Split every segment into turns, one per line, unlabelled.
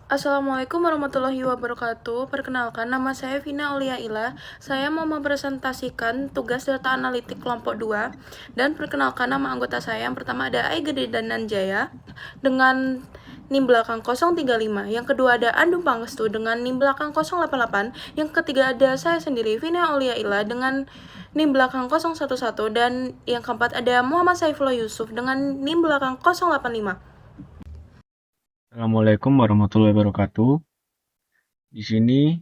Assalamualaikum warahmatullahi wabarakatuh. Perkenalkan, nama saya Vina Auliaila. Saya mau mempresentasikan tugas data analitik kelompok 2. Dan perkenalkan nama anggota saya. Yang pertama ada Aigede Dananjaya dengan NIM belakang 035. Yang kedua ada Andung Pangestu dengan NIM belakang 088. Yang ketiga ada saya sendiri, Vina Auliaila dengan NIM belakang 011. Dan yang keempat ada Muhammad Saifullah Yusuf dengan NIM belakang 085.
Assalamualaikum warahmatullahi wabarakatuh. Di sini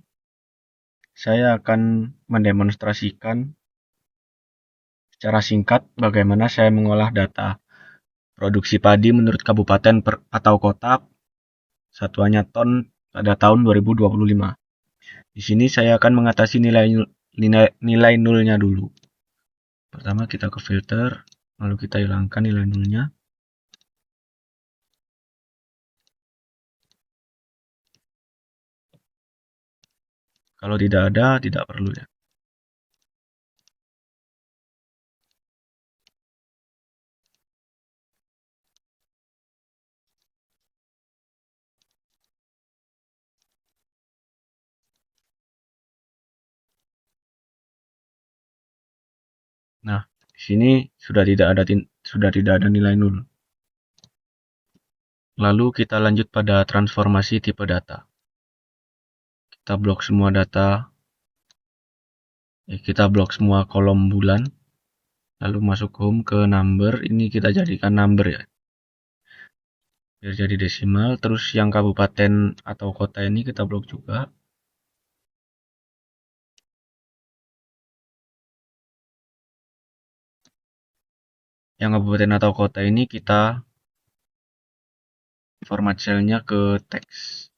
saya akan mendemonstrasikan secara singkat bagaimana saya mengolah data produksi padi menurut kabupaten atau kota, satuannya ton pada tahun 2025. Di sini saya akan mengatasi nilai nulnya dulu. Pertama kita ke filter, lalu kita hilangkan nilai nulnya. Kalau tidak ada, tidak perlu ya. Nah, di sini sudah tidak ada nilai nul. Lalu kita lanjut pada transformasi tipe data. Kita blok semua data, kita blok semua kolom bulan, lalu masuk home ke number, ini kita jadikan number ya, biar jadi desimal. Terus yang kabupaten atau kota ini kita blok juga. Yang kabupaten atau kota ini kita format cellnya ke teks.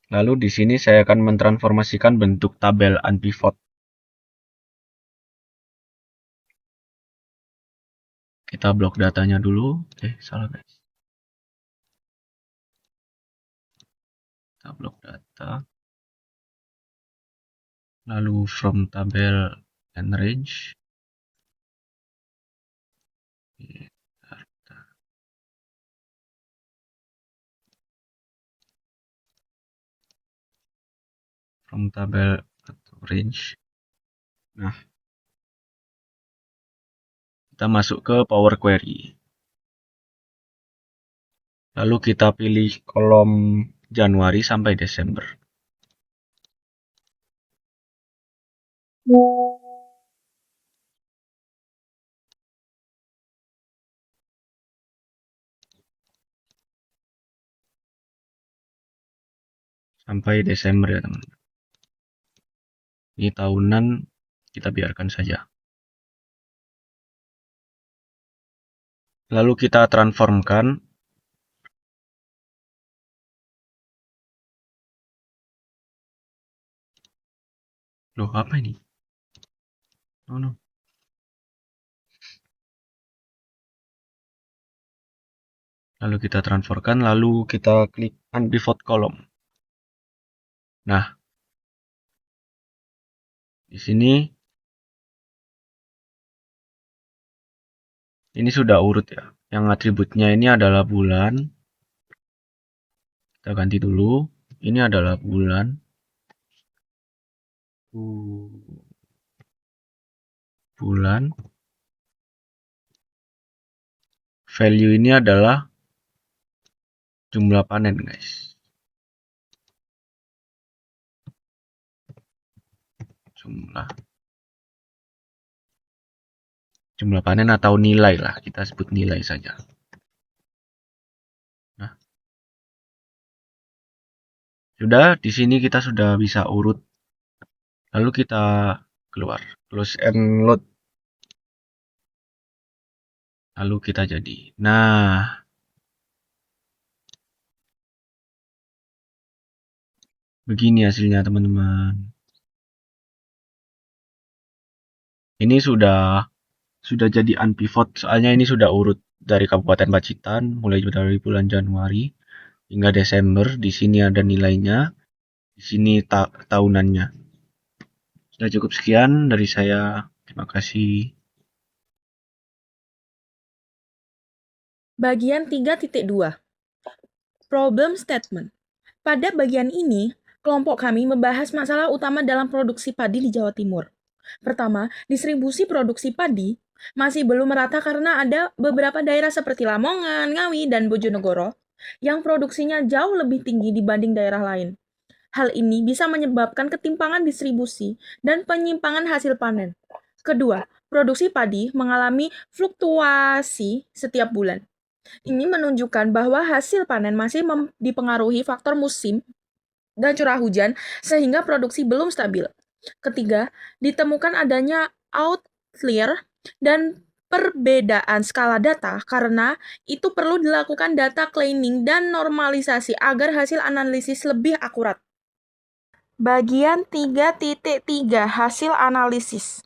Lalu di sini saya akan mentransformasikan bentuk tabel unpivot. Kita blok datanya dulu. Salah guys. Kita blok data. Lalu from tabel and range. From tabel atau range. Nah, kita masuk ke Power Query. Lalu kita pilih kolom Januari sampai Desember. Sampai Desember ya teman-teman. Ini tahunan, kita biarkan saja. Lalu kita transformkan. Loh, apa ini? Oh no. Lalu kita transformkan, lalu kita klik unpivot column. Nah, di sini ini sudah urut ya. Yang atributnya ini adalah bulan. Kita ganti dulu. Ini adalah bulan. Bulan. Value ini adalah jumlah panen, guys. Jumlah panen atau nilai lah, kita sebut nilai saja. Nah, sudah di sini kita sudah bisa urut. Lalu kita keluar, close and load. Lalu kita jadi. Nah, begini hasilnya teman-teman. Ini sudah jadi unpivot, soalnya ini sudah urut dari Kabupaten Pacitan, mulai dari bulan Januari hingga Desember. Di sini ada nilainya, di sini tahunannya. Sudah cukup sekian dari saya. Terima kasih.
Bagian 3.2. Problem statement. Pada bagian ini, kelompok kami membahas masalah utama dalam produksi padi di Jawa Timur. Pertama, distribusi produksi padi masih belum merata karena ada beberapa daerah seperti Lamongan, Ngawi, dan Bojonegoro yang produksinya jauh lebih tinggi dibanding daerah lain. Hal ini bisa menyebabkan ketimpangan distribusi dan penyimpangan hasil panen. Kedua, produksi padi mengalami fluktuasi setiap bulan. Ini menunjukkan bahwa hasil panen masih dipengaruhi faktor musim dan curah hujan sehingga produksi belum stabil. Ketiga, ditemukan adanya outlier dan perbedaan skala data karena itu perlu dilakukan data cleaning dan normalisasi agar hasil analisis lebih akurat. Bagian 3.3 hasil analisis.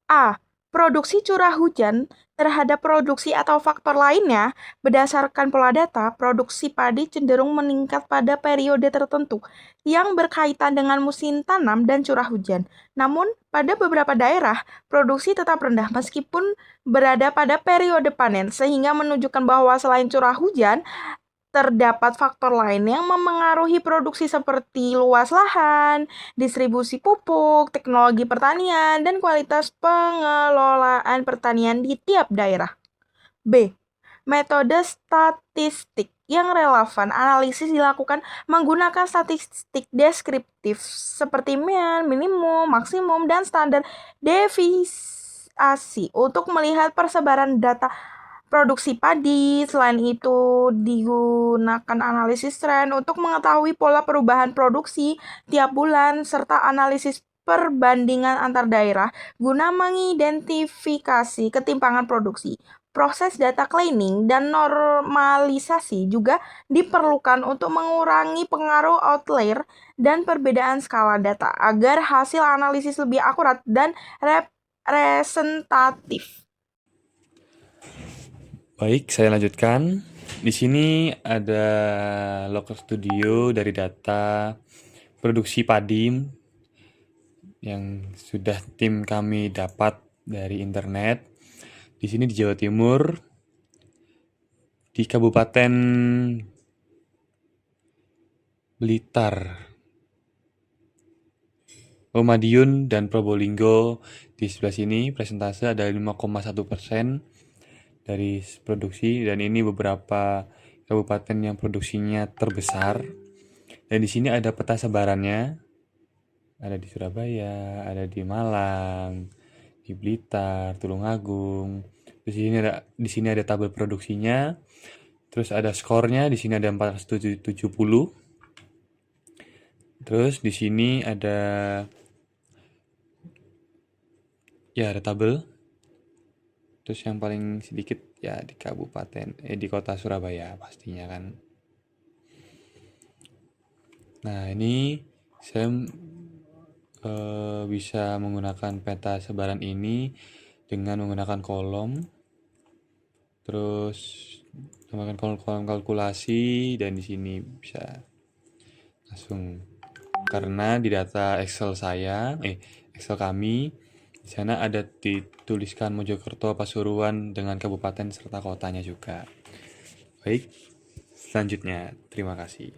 A. Produksi curah hujan terhadap produksi atau faktor lainnya, berdasarkan pola data, produksi padi cenderung meningkat pada periode tertentu yang berkaitan dengan musim tanam dan curah hujan. Namun, pada beberapa daerah, produksi tetap rendah meskipun berada pada periode panen, sehingga menunjukkan bahwa selain curah hujan, terdapat faktor lain yang memengaruhi produksi seperti luas lahan, distribusi pupuk, teknologi pertanian, dan kualitas pengelolaan pertanian di tiap daerah. B. Metode statistik yang relevan. Analisis dilakukan menggunakan statistik deskriptif seperti mean, minimum, maksimum, dan standar deviasi untuk melihat persebaran data produksi padi. Selain itu, digunakan analisis tren untuk mengetahui pola perubahan produksi tiap bulan serta analisis perbandingan antar daerah guna mengidentifikasi ketimpangan produksi. Proses data cleaning dan normalisasi juga diperlukan untuk mengurangi pengaruh outlier dan perbedaan skala data agar hasil analisis lebih akurat dan representatif.
Baik, saya lanjutkan. Di sini ada Locker Studio dari data produksi padi yang sudah tim kami dapat dari internet. Di sini di Jawa Timur, di Kabupaten Blitar, Madiun, dan Probolinggo. Di sebelah sini presentase ada 5,1% dari produksi, dan ini beberapa kabupaten yang produksinya terbesar. Dan di sini ada peta sebarannya. Ada di Surabaya, ada di Malang, di Blitar, Tulungagung. Terus di sini ada tabel produksinya. Terus ada skornya, di sini ada 470. Terus di sini ada tabel. Terus yang paling sedikit ya di di kota Surabaya pastinya kan. Nah, ini saya bisa menggunakan peta sebaran ini dengan menggunakan kolom. Terus menggunakan kolom kalkulasi, dan di sini bisa langsung, karena di data Excel kami, di sana ada dituliskan Mojokerto, Pasuruan dengan kabupaten serta kotanya juga. Baik, selanjutnya terima kasih.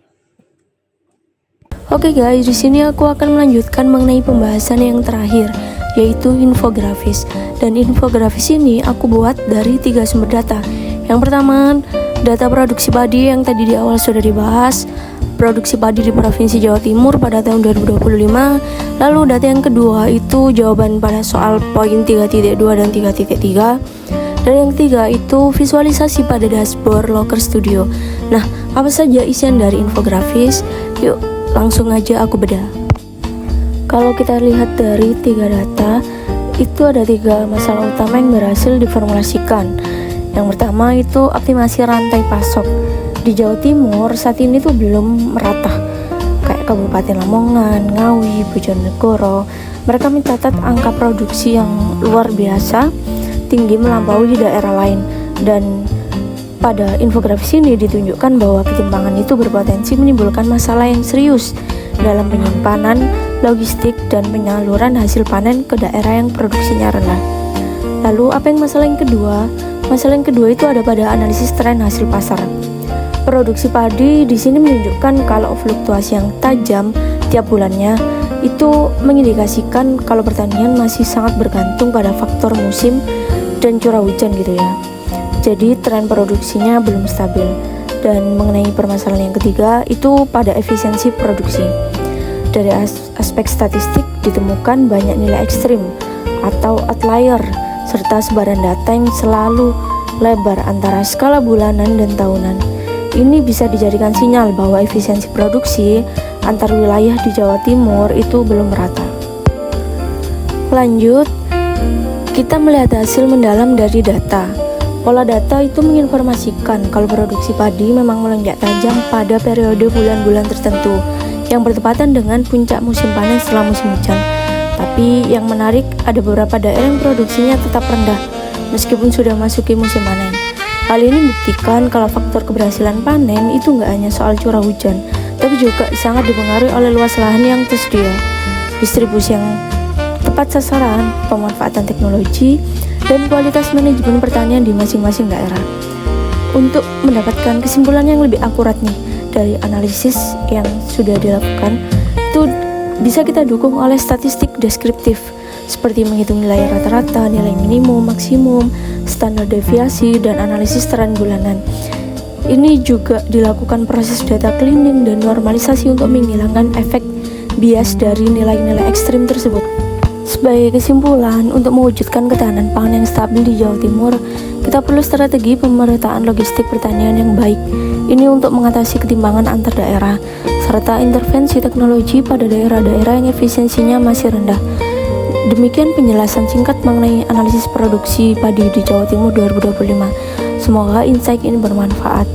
Oke guys, di sini aku akan melanjutkan mengenai pembahasan yang terakhir, yaitu infografis. Dan infografis ini aku buat dari 3 sumber data. Yang pertama, data produksi padi yang tadi di awal sudah dibahas, produksi padi di Provinsi Jawa Timur pada tahun 2025. Lalu data yang kedua itu jawaban pada soal poin 3.2 dan 3.3. Dan yang ketiga itu visualisasi pada dashboard Locker Studio. Nah, apa saja isian dari infografis? Yuk, langsung aja aku bedah. Kalau kita lihat dari 3 data, itu ada 3 masalah utama yang berhasil diformulasikan. Yang pertama itu optimasi rantai pasok. Di Jawa Timur saat ini tuh belum merata, kayak Kabupaten Lamongan, Ngawi, Bojonegoro. Mereka mencatat angka produksi yang luar biasa, tinggi melampaui daerah lain. Dan pada infografis ini ditunjukkan bahwa ketimpangan itu berpotensi menimbulkan masalah yang serius dalam penyimpanan, logistik, dan penyaluran hasil panen ke daerah yang produksinya rendah. Lalu apa yang masalah yang kedua? Masalah yang kedua itu ada pada analisis tren hasil pasar. produksi padi di sini menunjukkan kalau fluktuasi yang tajam tiap bulannya itu mengindikasikan kalau pertanian masih sangat bergantung pada faktor musim dan curah hujan gitu ya. Jadi tren produksinya belum stabil. Dan mengenai permasalahan yang ketiga itu pada efisiensi produksi. Dari aspek statistik ditemukan banyak nilai ekstrim atau outlier serta sebaran data yang selalu lebar antara skala bulanan dan tahunan. Ini bisa dijadikan sinyal bahwa efisiensi produksi antar wilayah di Jawa Timur itu belum merata. Lanjut, kita melihat hasil mendalam dari data. Pola data itu menginformasikan kalau produksi padi memang melonjak tajam pada periode bulan-bulan tertentu yang bertepatan dengan puncak musim panen setelah musim hujan. Tapi yang menarik, ada beberapa daerah yang produksinya tetap rendah meskipun sudah masuki musim panen. Hal ini membuktikan kalau faktor keberhasilan panen itu nggak hanya soal curah hujan, tapi juga sangat dipengaruhi oleh luas lahan yang tersedia, distribusi yang tepat sasaran, pemanfaatan teknologi, dan kualitas manajemen pertanian di masing-masing daerah. Untuk mendapatkan kesimpulan yang lebih akurat nih dari analisis yang sudah dilakukan, itu bisa kita dukung oleh statistik deskriptif seperti menghitung nilai rata-rata, nilai minimum, maksimum, standar deviasi, dan analisis tren bulanan. Ini juga dilakukan proses data cleaning dan normalisasi untuk menghilangkan efek bias dari nilai-nilai ekstrim tersebut. Sebagai kesimpulan, untuk mewujudkan ketahanan pangan yang stabil di Jawa Timur, kita perlu strategi pemerataan logistik pertanian yang baik. Ini untuk mengatasi ketimpangan antar daerah, serta intervensi teknologi pada daerah-daerah yang efisiensinya masih rendah. Demikian penjelasan singkat mengenai analisis produksi padi di Jawa Timur 2025. Semoga insight ini bermanfaat.